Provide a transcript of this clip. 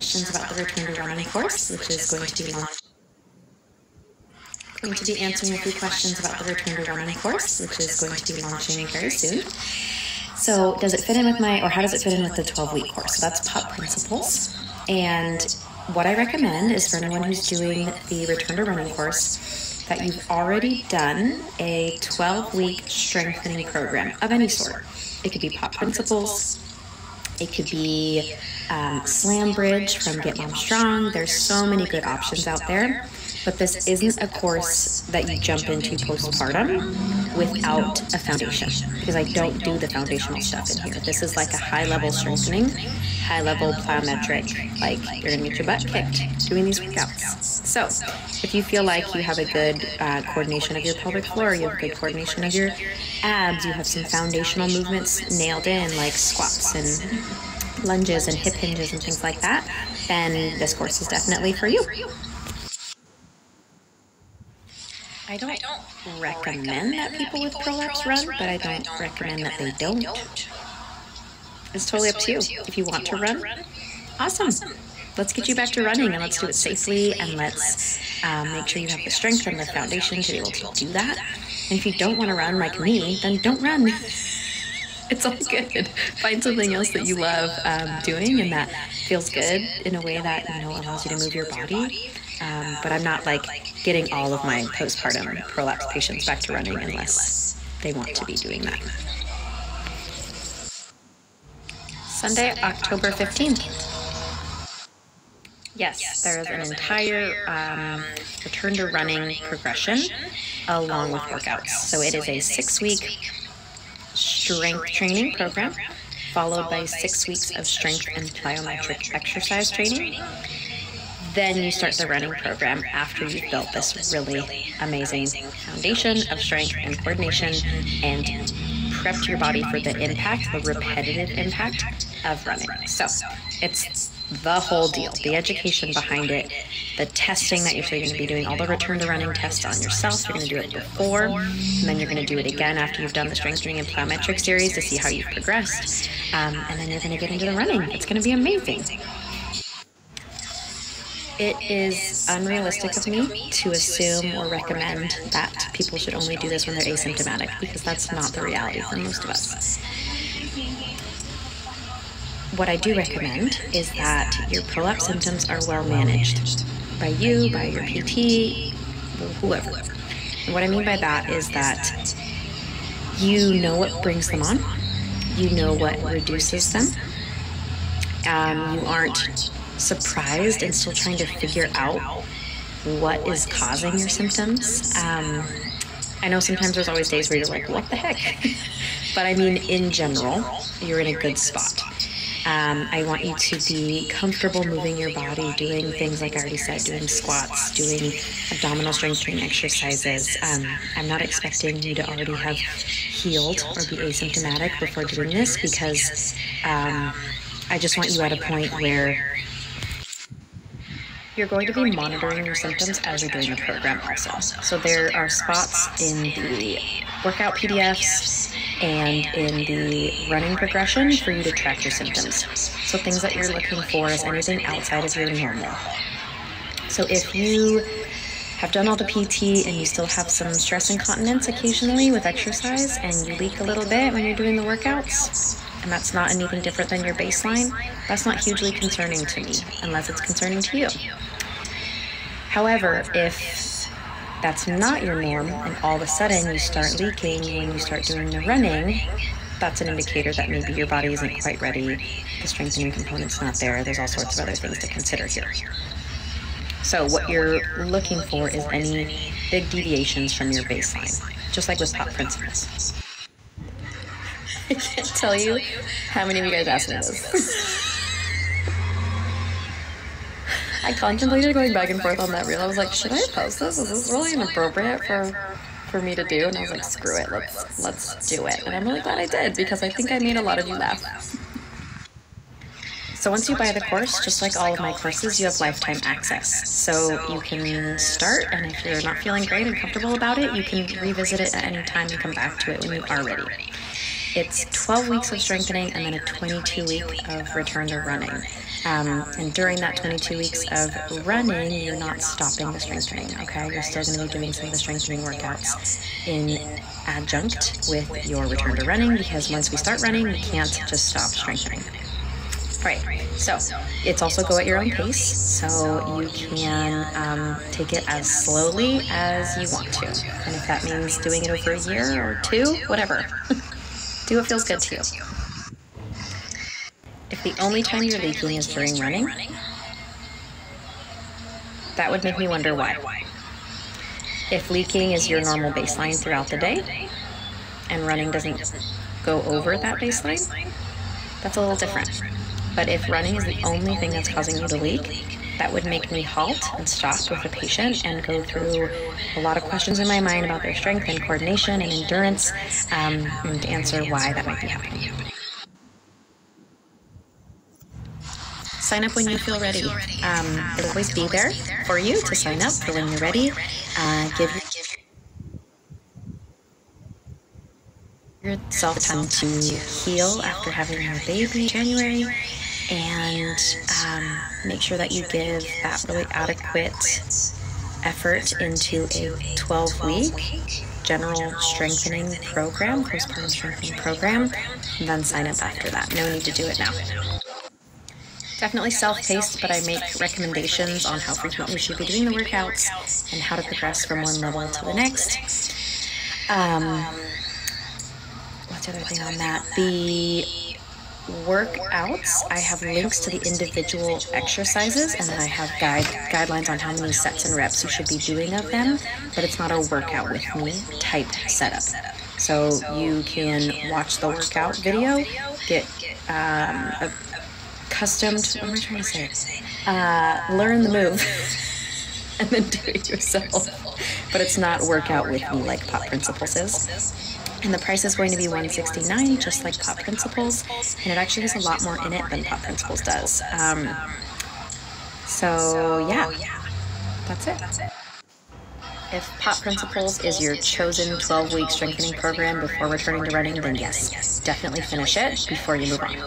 questions about the Return to Running course, which is going to be answering a few questions about the Return to Running course, which is going to be launching very soon. So does it fit in with how does it fit in with the 12-week course? So that's POP Principles. And what I recommend is for anyone who's doing the Return to Running course that you've already done a 12-week strengthening program of any sort. It could be POP Principles. It could be Slam Bridge from Get Mom Strong. There's so many good options out there, but this isn't a course that you jump into postpartum without a foundation, because I don't do the foundational stuff in here. This is like a high-level strengthening, high-level plyometric, like you're gonna get your butt kicked doing these workouts. So if you feel like you have a good coordination of your pelvic floor, you have good coordination of your abs, you have some foundational movements nailed in, like squats and lunges and hip hinges and things like that, then this course is definitely for you. I don't recommend that people with prolapse run, but I don't recommend that they don't. It's totally up to you. If you want to run, awesome. Let's get you back to running, and let's do it safely, and let's make sure you have the strength and the foundation to be able to do that. And if you don't want to run like me, then don't run. It's all good. Find something else that you love doing and that feels good in a way that allows you to move your body. But I'm not like getting all of my postpartum prolapse patients back to running unless they want to be doing that. Sunday, October 15th. Yes, there is an entire return to running progression along with workouts. So it is a 6-week strength training program followed by 6 weeks of strength and plyometric exercise training. Then you start the running program after you've built this really amazing foundation of strength and coordination and prepped your body for the impact, the repetitive impact of running. So it's the whole deal, the education behind it, the testing that you're going to be doing, all the return to running tests on yourself. You're going to do it before, and then you're going to do it again after you've done the strengthening and plyometric series to see how you've progressed. And then you're going to get into the running. It's going to be amazing. It is unrealistic of me to assume or recommend that people should only do this when they're asymptomatic, because that's not the reality for most of us. What I do recommend is that your prolapse symptoms are well managed by you, by your PT, whoever. And what I mean by that is that you know what brings them on, you know what reduces them, you aren't surprised and still trying to figure out what is causing your symptoms. I know sometimes there's always days where you're like, what the heck? But I mean, in general, you're in a good spot. I want you to be comfortable moving your body, doing things like I already said, doing squats, doing abdominal strength training exercises. I'm not expecting you to already have healed or be asymptomatic before doing this, because I just want you at a point where you're going to be monitoring your symptoms as you're doing the program also. So there are spots in the workout PDFs and in the running progression for you to track your symptoms. So things that you're looking for is anything outside of your normal. So if you have done all the PT and you still have some stress incontinence occasionally with exercise and you leak a little bit when you're doing the workouts, and that's not anything different than your baseline, that's not hugely concerning to me, unless it's concerning to you. However, if that's not your norm and all of a sudden you start leaking when you start doing the running, that's an indicator that maybe your body isn't quite ready, the strengthening component's not there, there's all sorts of other things to consider here. So what you're looking for is any big deviations from your baseline, just like with POP Principles. I can't tell you how many of you guys asked me this. I contemplated going back and forth on that reel. I was like, should I post this? Is this really inappropriate for me to do? And I was like, screw it, let's do it. And I'm really glad I did, because I think I made a lot of you laugh. So once you buy the course, just like all of my courses, you have lifetime access. So you can start, and if you're not feeling great and comfortable about it, you can revisit it at any time and come back to it when you are ready. It's 12 weeks of strengthening and then a 22-week of return to running. And during that 22 weeks of running, you're not stopping the strengthening, okay? You're still going to be doing some of the strengthening workouts in adjunct with your return to running, because once we start running, we can't just stop strengthening. All right, so it's also go at your own pace, so you can take it as slowly as you want to. And if that means doing it over a year or two, whatever. Do what feels good to you. If the only time you're leaking is during running, that would make me wonder why. If leaking is your normal baseline throughout the day, and running doesn't go over that baseline, that's a little different. But if running is the only thing that's causing you to leak, that would make me halt and stop with the patient and go through a lot of questions in my mind about their strength and coordination and endurance, and answer why that might be happening. Sign up when you feel ready. It'll always be there for you to sign up for when you're ready. Give yourself time to heal after having your baby in January, and make sure that you give that really adequate effort into a 12-week general strengthening program, postpartum strengthening program, and then sign up after that. No need to do it now. Definitely self-paced, but I make recommendations on how frequently you should be doing the workouts and how to progress from one level to the next. What's the other thing on that? The workouts, I have links to the individual exercises, and then I have guidelines on how many sets and reps you should be doing of them, but it's not a workout with me type setup. So you can watch the workout video, get accustomed, what am I trying to say? Learn the move and then do it yourself. But it's not workout with me like Pop Principles is. And the price is going to be $169, just like Pop Principles, and it actually has a lot more in it than Pop Principles does. So yeah, that's it. If Pop Principles is your chosen 12-week strengthening program before returning to running, then yes, definitely finish it before you move on.